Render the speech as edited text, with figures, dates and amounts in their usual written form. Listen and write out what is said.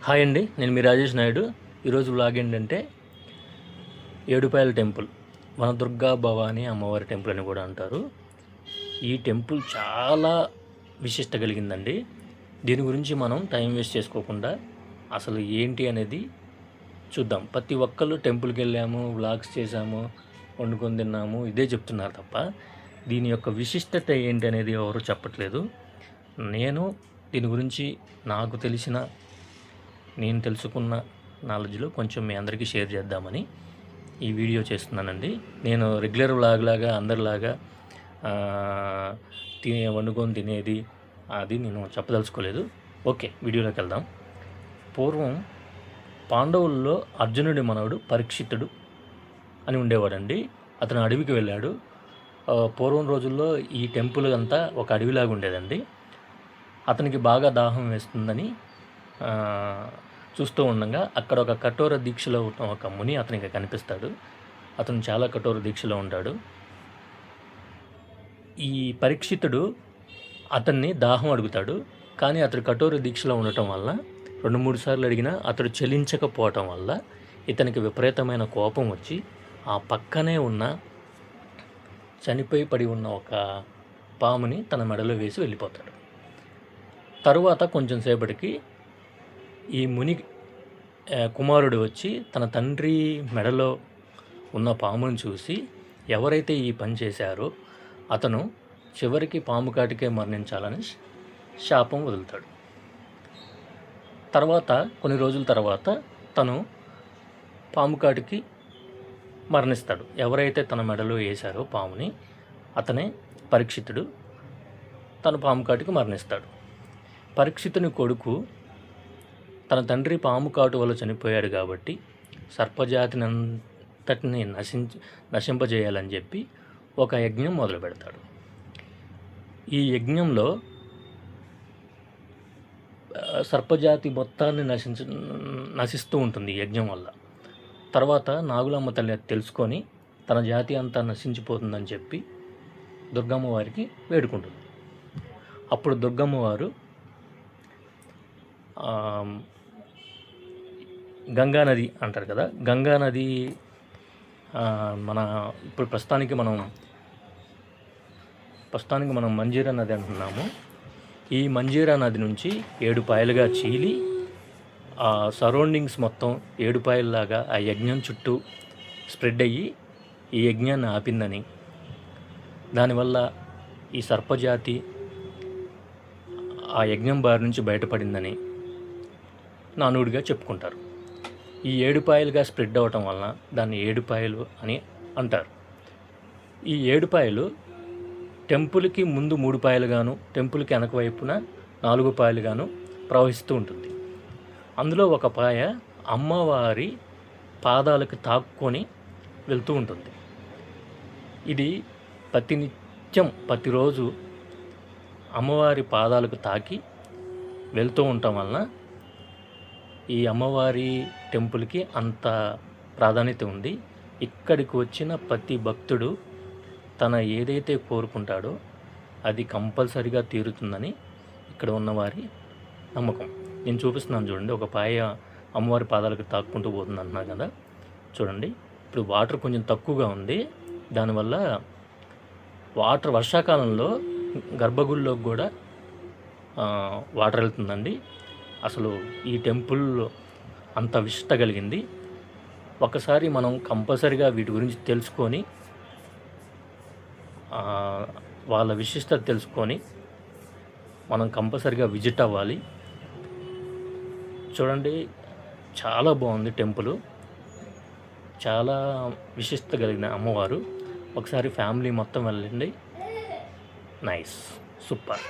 Hi అండి, నేను మీ రాజేష్ నాయుడు. ఈరోజు వ్లాగ్ ఏంటంటే ఏడుపాయల టెంపుల్, వనదుర్గా భవానీ అమ్మవారి టెంపుల్ అని కూడా అంటారు. ఈ టెంపుల్ చాలా విశిష్ట కలిగిందండి. దీని గురించి మనం టైం వేస్ట్ చేసుకోకుండా అసలు ఏంటి అనేది చూద్దాం. ప్రతి ఒక్కళ్ళు టెంపుల్కి వెళ్ళాము, వ్లాగ్స్ చేసాము, వండుకొని తిన్నాము, ఇదే చెప్తున్నారు తప్ప దీని యొక్క విశిష్టత ఏంటి అనేది ఎవరు చెప్పట్లేదు. నేను దీని గురించి నాకు తెలిసిన నేను తెలుసుకున్న నాలెడ్జ్లో కొంచెం మీ అందరికీ షేర్ చేద్దామని ఈ వీడియో చేస్తున్నానండి. నేను రెగ్యులర్ వ్లాగ్ లాగా అందరిలాగా వండుకొని తినేది అది నేను చెప్పదలుచుకోలేదు. ఓకే, వీడియోలోకి వెళ్దాం. పూర్వం పాండవుల్లో అర్జునుడి మనవడు పరీక్షితుడు అని ఉండేవాడండి. అతను అడవికి వెళ్ళాడు. పూర్వం రోజుల్లో ఈ టెంపుల్ అంతా ఒక అడవిలాగా ఉండేదండి. అతనికి బాగా దాహం వేస్తుందని చూస్తూ ఉండగా అక్కడ ఒక కఠోర దీక్షలో ఉన్న ఒక ముని అతనికి కనిపిస్తాడు. అతను చాలా కఠోర దీక్షలో ఉంటాడు. ఈ పరీక్షితుడు అతన్ని దాహం అడుగుతాడు. కానీ అతడు కఠోర దీక్షలో ఉండటం వల్ల 2-3 సార్లు అడిగినా అతడు చెలించకపోవటం వల్ల ఇతనికి విపరీతమైన కోపం వచ్చి ఆ పక్కనే ఉన్న చనిపోయి పడి ఉన్న ఒక పాముని తన మెడలో వేసి వెళ్ళిపోతాడు. తరువాత కొంచెం సేపటికి ఈ ముని కుమారుడు వచ్చి తన తండ్రి మెడలో ఉన్న పామును చూసి ఎవరైతే ఈ పని చేశారో అతను చివరికి పాము కాటికే మరణించాలని శాపం వదులుతాడు. తర్వాత కొన్ని రోజుల తర్వాత తను పాము కాటికి మరణిస్తాడు. ఎవరైతే తన మెడలో వేశారో పాముని అతనే పరీక్షితుడు. తను పాము కాటికి మరణిస్తాడు. పరీక్షితుని కొడుకు తన తండ్రి పాము కాటు వల్ల చనిపోయాడు కాబట్టి సర్పజాతిని అంతటిని నశింపజేయాలని చెప్పి ఒక యజ్ఞం మొదలు పెడతాడు. ఈ యజ్ఞంలో సర్పజాతి మొత్తాన్ని నశిస్తూ ఉంటుంది ఈ యజ్ఞం వల్ల. తర్వాత నాగులమ్మ తల్లి తెలుసుకొని తన జాతి అంతా నశించిపోతుందని చెప్పి దుర్గమ్మ వారికి వేడుకుంటుంది. అప్పుడు దుర్గమ్మ వారు గంగానది అంటారు కదా, గంగానది మన ఇప్పుడు ప్రస్తుతానికి మనం మంజీరా నది అంటున్నాము. ఈ మంజీరా నది నుంచి 7 పాయలుగా చీలి ఆ సరౌండింగ్స్ మొత్తం 7 పాయల్లాగా ఆ యజ్ఞం చుట్టూ స్ప్రెడ్ అయ్యి ఈ యజ్ఞాన్ని ఆపిందని, దానివల్ల ఈ సర్పజాతి ఆ యజ్ఞం బారి నుంచి బయటపడిందని నానుడిగా చెప్పుకుంటారు. ఈ 7 పాయలుగా స్ప్రెడ్ అవ్వటం వలన దాన్ని 7 పాయలు అని అంటారు. ఈ 7 పాయలు టెంపుల్కి ముందు 3 పాయలుగాను, టెంపుల్కి వెనక వైపున 4 పాయలుగాను ప్రవహిస్తూ ఉంటుంది. అందులో ఒక పాయ అమ్మవారి పాదాలకు తాక్కొని వెళ్తూ ఉంటుంది. ఇది ప్రతిరోజు అమ్మవారి పాదాలకు తాకి వెళ్తూ ఉండటం వలన ఈ అమ్మవారి టెంపుల్కి అంత ప్రాధాన్యత ఉంది. ఇక్కడికి వచ్చిన ప్రతి భక్తుడు తన ఏదైతే కోరుకుంటాడో అది కంపల్సరిగా తీరుతుందని ఇక్కడ ఉన్నవారి నమ్మకం. నేను చూపిస్తున్నాను చూడండి. ఒక పాయ అమ్మవారి పాదాలకు తాక్కుంటూ పోతుంది అంటున్నాను కదా, చూడండి. ఇప్పుడు వాటర్ కొంచెం తక్కువగా ఉంది. దానివల్ల వాటర్ వర్షాకాలంలో గర్భగుడిలోకి కూడా వాటర్ వెళ్తుందండి. అసలు ఈ టెంపుల్ అంత విశిష్ట కలిగింది. ఒకసారి మనం కంపల్సరిగా వీటి గురించి తెలుసుకొని వాళ్ళ విశిష్టత తెలుసుకొని మనం కంపల్సరిగా విజిట్ అవ్వాలి. చూడండి, చాలా బాగుంది టెంపుల్. చాలా విశిష్టత కలిగిన అమ్మవారు. ఒకసారి ఫ్యామిలీ మొత్తం వెళ్ళండి. Nice, super.